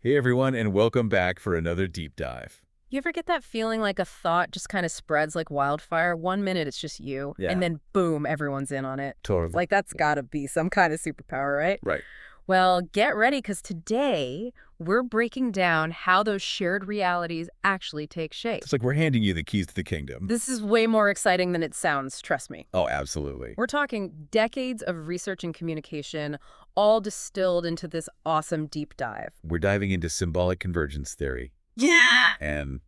Hey everyone, and welcome back for another deep dive. You ever get that feeling like a thought just kind of spreads like wildfire? 1 minute it's just you, Yeah, and then boom, everyone's in on it. totally. Like that's gotta be some kind of superpower, right? Right. Well, get ready because today we're breaking down how those shared realities actually take shape. It's like we're handing you the keys to the kingdom. This is way more exciting than it sounds, trust me. Oh, absolutely. We're talking decades of research and communication, all distilled into this awesome deep dive. We're diving into symbolic convergence theory. Yeah! And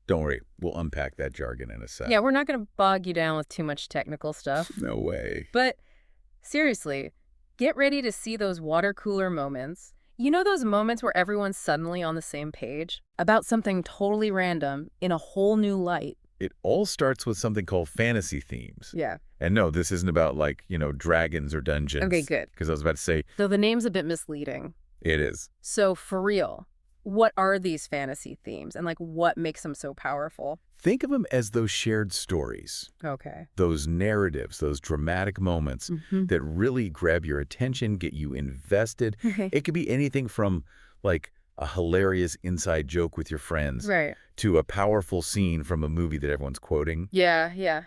don't worry, we'll unpack that jargon in a sec. Yeah, we're not going to bog you down with too much technical stuff. No way. But seriously, get ready to see those water cooler moments. You know those moments where everyone's suddenly on the same page about something totally random in a whole new light? It all starts with something called fantasy themes. Yeah. And no, this isn't about dragons or dungeons. Okay, good. Because I was about to say, Though the name's a bit misleading. it is. So for real, what are these fantasy themes and what makes them so powerful? Think of them as those shared stories, Okay. those narratives, those dramatic moments that really grab your attention, get you invested. It could be anything from like a hilarious inside joke with your friends Right. to a powerful scene from a movie that everyone's quoting. Yeah.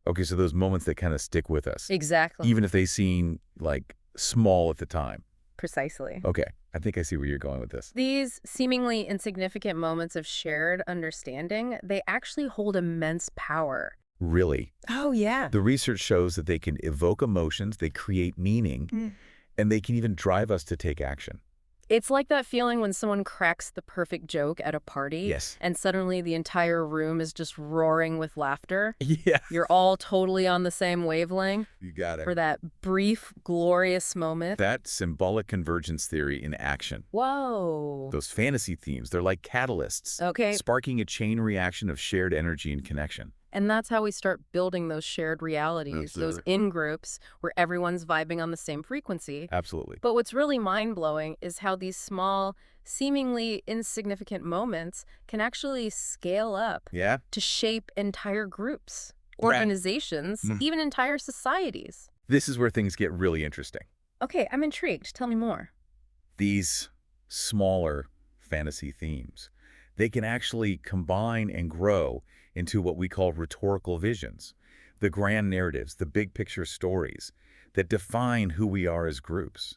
Okay, so those moments that kind of stick with us, Exactly. even if they seem like small at the time. Precisely. Okay, I think I see where you're going with this. These seemingly insignificant moments of shared understanding, they actually hold immense power. Really, Oh, yeah. the research shows that they can evoke emotions, they create meaning, and they can even drive us to take action. It's like that feeling when someone cracks the perfect joke at a party Yes. and suddenly the entire room is just roaring with laughter. Yeah. You're all totally on the same wavelength You got for it. that brief, glorious moment. That symbolic convergence theory in action. Whoa. Those fantasy themes, they're like catalysts, Okay. sparking a chain reaction of shared energy and connection. And that's how we start building those shared realities, those Absolutely. in-groups where everyone's vibing on the same frequency. Absolutely. But what's really mind-blowing is how these small, seemingly insignificant moments can actually scale up Yeah? to shape entire groups, Right. organizations, even entire societies. This is where things get really interesting. Okay, I'm intrigued. Tell me more. These smaller fantasy themes, they can actually combine and grow into what we call rhetorical visions, the grand narratives, the big picture stories that define who we are as groups.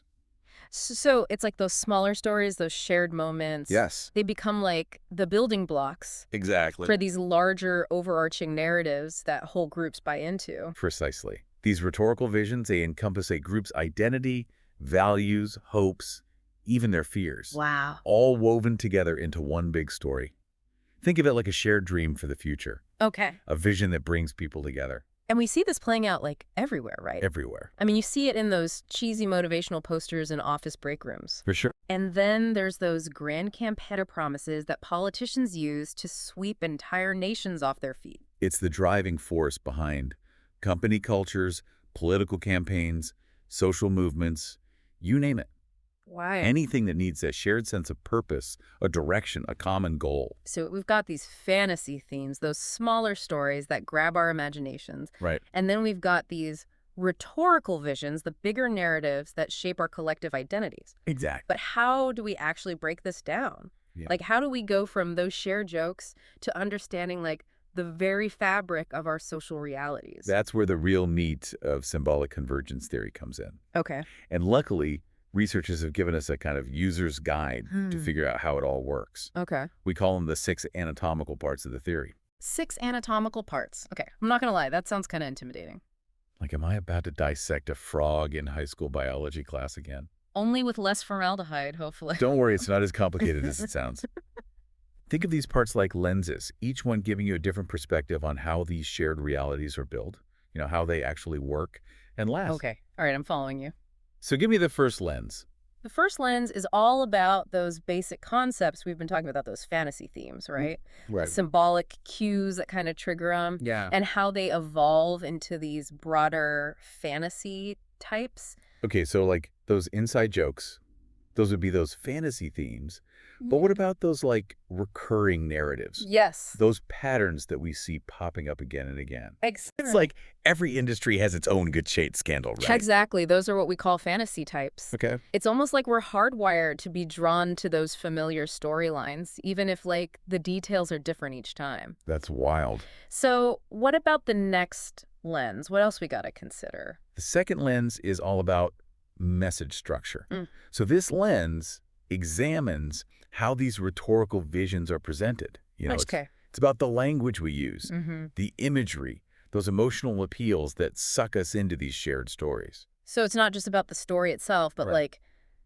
So it's like those smaller stories, those shared moments. Yes, They become like the building blocks exactly. for these larger overarching narratives that whole groups buy into. Precisely. These rhetorical visions, they encompass a group's identity, values, hopes, even their fears, Wow. all woven together into one big story. Think of it like a shared dream for the future, Okay. a vision that brings people together And we see this playing out everywhere, right? everywhere. I mean, you see it in those cheesy motivational posters in office break rooms. For sure. And then there's those grand campaign promises that politicians use to sweep entire nations off their feet. It's the driving force behind company cultures, political campaigns, social movements, you name it. Wow. Anything that needs a shared sense of purpose, a direction, a common goal. So we've got these fantasy themes, those smaller stories that grab our imaginations. Right. And then we've got these rhetorical visions, the bigger narratives that shape our collective identities. Exactly. But how do we actually break this down? Yeah. How do we go from those shared jokes to understanding the very fabric of our social realities? That's where the real meat of symbolic convergence theory comes in. Okay. And luckily, researchers have given us a kind of user's guide to figure out how it all works. Okay. We call them the 6 anatomical parts of the theory. 6 anatomical parts. Okay. I'm not going to lie. That sounds kind of intimidating. Like, am I about to dissect a frog in high school biology class again? Only with less formaldehyde, hopefully. Don't worry, it's not as complicated as it sounds. Think of these parts like lenses, each one giving you a different perspective on how these shared realities are built, how they actually work and last. Okay. All right. I'm following you. So give me the first lens. The first lens is all about those basic concepts we've been talking about, those fantasy themes, right? Right. Symbolic cues that kind of trigger them. Yeah. And how they evolve into these broader fantasy types. Okay, so like those inside jokes, Those would be those fantasy themes. But what about those, like, recurring narratives? Yes. Those patterns that we see popping up again and again. It's Exactly. like every industry has its own good shade scandal, right? Exactly. Those are what we call fantasy types. Okay. It's almost like we're hardwired to be drawn to those familiar storylines, even if, like, the details are different each time. That's wild. So what about the next lens? What else we got to consider? The second lens is all about message structure. Mm. So this lens examines how these rhetorical visions are presented. Okay. It's about the language we use, Mm-hmm. the imagery, those emotional appeals that suck us into these shared stories. So it's not just about the story itself, but Right. like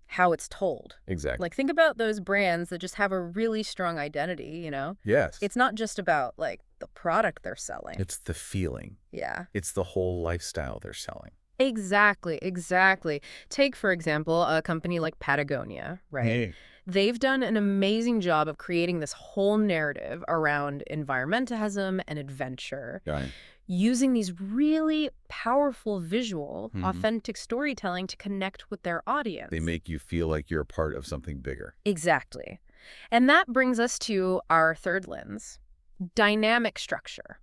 how it's told. Exactly. Like think about those brands that just have a really strong identity, you know? Yes. It's not just about like the product they're selling. It's the feeling. Yeah. It's the whole lifestyle they're selling. Exactly, exactly. Take, for example, a company like Patagonia, right? Hey. They've done an amazing job of creating this whole narrative around environmentalism and adventure, Right. using these really powerful visual, Mhm. authentic storytelling to connect with their audience. They make you feel like you're a part of something bigger. Exactly. And that brings us to our third lens, dynamic structure.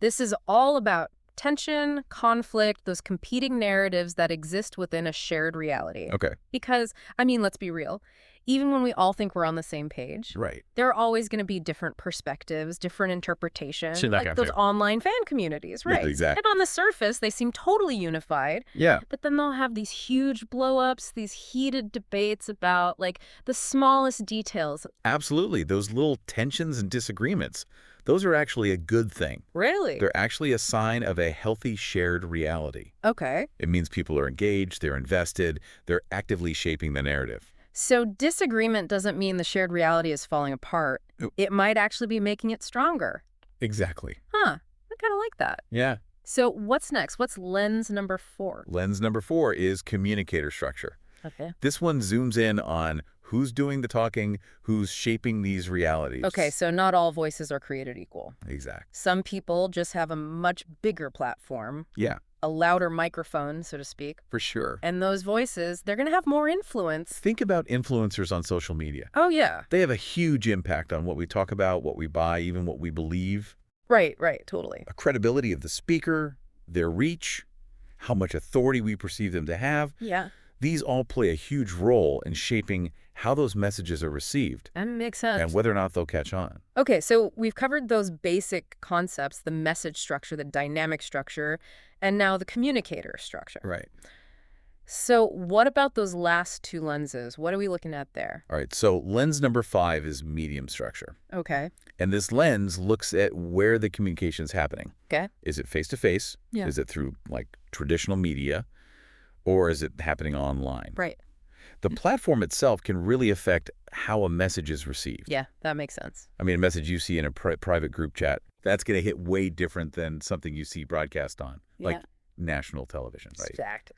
This is all about tension, conflict, those competing narratives that exist within a shared reality. Okay. Because, I mean, let's be real, even when we all think we're on the same page, Right. there are always going to be different perspectives, different interpretations, Sure, that like kind of those thing. online fan communities, Yeah, right? exactly. And on the surface, they seem totally unified, Yeah. but then they'll have these huge blow-ups, these heated debates about, like, the smallest details. Absolutely. Those little tensions and disagreements, those are actually a good thing. Really? They're actually a sign of a healthy shared reality. Okay. It means people are engaged, they're invested, they're actively shaping the narrative. So disagreement doesn't mean the shared reality is falling apart. Nope. It might actually be making it stronger. Exactly. Huh. I kind of like that. Yeah. So what's next? What's lens number 4? Lens number 4 is communicator structure. Okay. This one zooms in on who's doing the talking, who's shaping these realities. Okay, so not all voices are created equal. Exactly. Some people just have a much bigger platform, Yeah, a louder microphone, so to speak. for sure. And those voices, they're going to have more influence. Think about influencers on social media. Oh, yeah. They have a huge impact on what we talk about, what we buy, even what we believe. Right, totally. A credibility of the speaker, their reach, how much authority we perceive them to have. Yeah. These all play a huge role in shaping how those messages are received That makes sense. and whether or not they'll catch on. Okay, so we've covered those basic concepts, the message structure, the dynamic structure, and now the communicator structure. Right. So what about those last 2 lenses? What are we looking at there? All right, so lens number 5 is medium structure. Okay. And this lens looks at where the communication's happening. Okay. Is it face-to-face? Yeah. Is it through, like, traditional media? Or is it happening online? Right. The platform itself can really affect how a message is received. Yeah, that makes sense. I mean, a message you see in a private group chat, that's going to hit way different than something you see broadcast on, like Yeah. national television, right?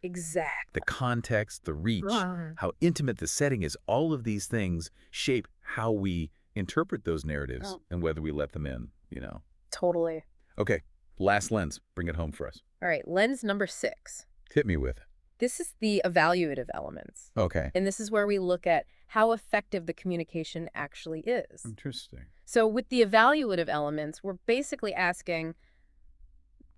Exact. The context, the reach, Right. how intimate the setting is, all of these things shape how we interpret those narratives Oh. and whether we let them in. Totally. Okay, last lens. Bring it home for us. All right, lens number 6. Hit me with it. This is the evaluative elements. Okay. And this is where we look at how effective the communication actually is. Interesting. So with the evaluative elements, we're basically asking,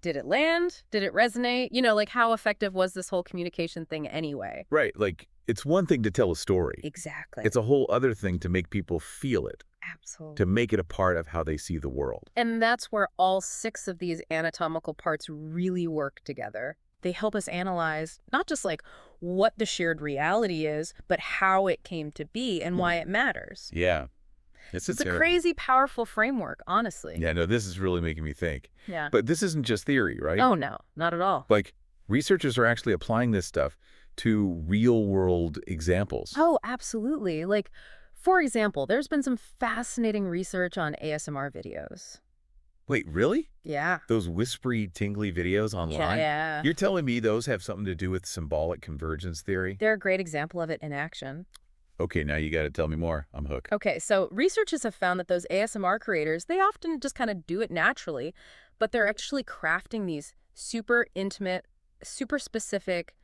did it land? Did it resonate? Like how effective was this whole communication thing anyway? Right, like, it's one thing to tell a story. Exactly. It's a whole other thing to make people feel it, Absolutely. to make it a part of how they see the world. And that's where all 6 of these anatomical parts really work together. They help us analyze not just like what the shared reality is, but how it came to be and why it matters. Yeah. It's a crazy, powerful framework, honestly. Yeah, no, this is really making me think. Yeah. But this isn't just theory, right? Oh, no, not at all. Like, researchers are actually applying this stuff to real-world examples. Oh, absolutely. Like, for example, there's been some fascinating research on ASMR videos. Wait, really? Yeah. Those whispery, tingly videos online? Yeah. You're telling me those have something to do with symbolic convergence theory? They're a great example of it in action. Okay, now you got to tell me more. I'm hooked. Okay, so researchers have found that those ASMR creators, they often just kind of do it naturally, but they're actually crafting these super intimate, super specific,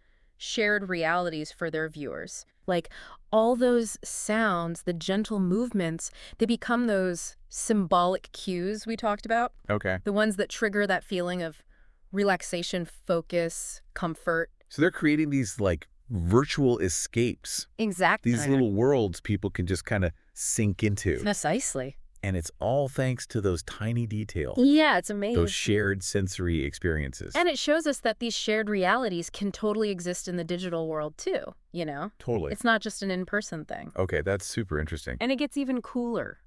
shared realities for their viewers. Like, all those sounds, the gentle movements, they become those symbolic cues we talked about. Okay. The ones that trigger that feeling of relaxation, focus, comfort. So they're creating these, like, virtual escapes. Exactly. These little worlds people can just kind of sink into. Precisely. And it's all thanks to those tiny details. Yeah, it's amazing. Those shared sensory experiences. And it shows us that these shared realities can totally exist in the digital world too, you know? Totally. It's not just an in-person thing. Okay, that's super interesting. And it gets even cooler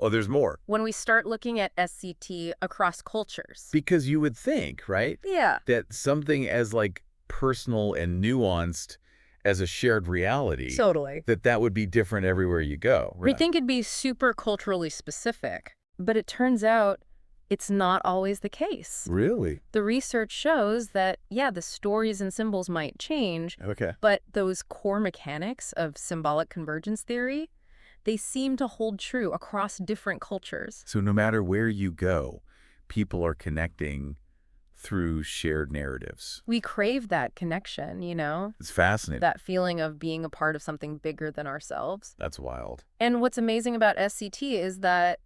Oh, there's more. when we start looking at SCT across cultures. Because you would think, right, Yeah. that something as, like, personal and nuanced as a shared reality, Totally. that would be different everywhere you go. We think it'd be super culturally specific, but it turns out it's not always the case. Really? The research shows that, yeah, the stories and symbols might change, Okay. but those core mechanics of symbolic convergence theory, they seem to hold true across different cultures. So no matter where you go, people are connecting through shared narratives. We crave that connection, you know? It's fascinating. That feeling of being a part of something bigger than ourselves. That's wild. And what's amazing about SCT is that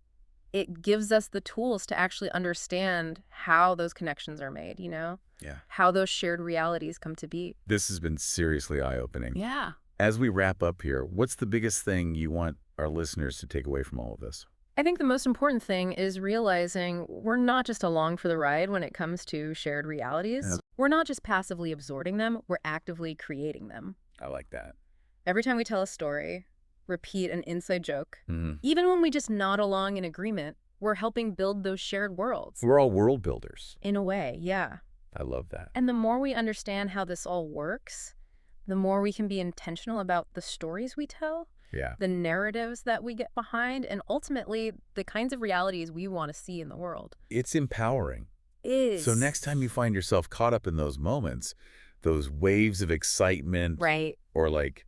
it gives us the tools to actually understand how those connections are made, you know? Yeah. How those shared realities come to be. This has been seriously eye-opening. Yeah. As we wrap up here, what's the biggest thing you want our listeners to take away from all of this? I think the most important thing is realizing we're not just along for the ride when it comes to shared realities. Yeah. We're not just passively absorbing them, we're actively creating them. I like that. Every time we tell a story, repeat an inside joke, Mm-hmm. even when we just nod along in agreement, we're helping build those shared worlds. We're all world builders. In a way, yeah. I love that. And the more we understand how this all works, the more we can be intentional about the stories we tell, Yeah. the narratives that we get behind, and ultimately the kinds of realities we want to see in the world. It's empowering. Is. So next time you find yourself caught up in those moments, those waves of excitement, Right. or like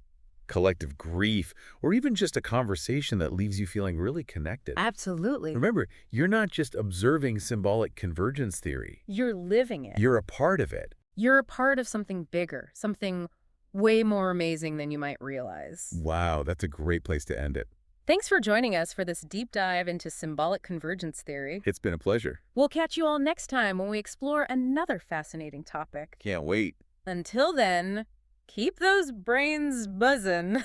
collective grief, or even just a conversation that leaves you feeling really connected. Absolutely. Remember, you're not just observing symbolic convergence theory. You're living it. You're a part of it. You're a part of something bigger, something way more amazing than you might realize. Wow, that's a great place to end it. Thanks for joining us for this deep dive into symbolic convergence theory. It's been a pleasure. We'll catch you all next time when we explore another fascinating topic. Can't wait. Until then, keep those brains buzzing.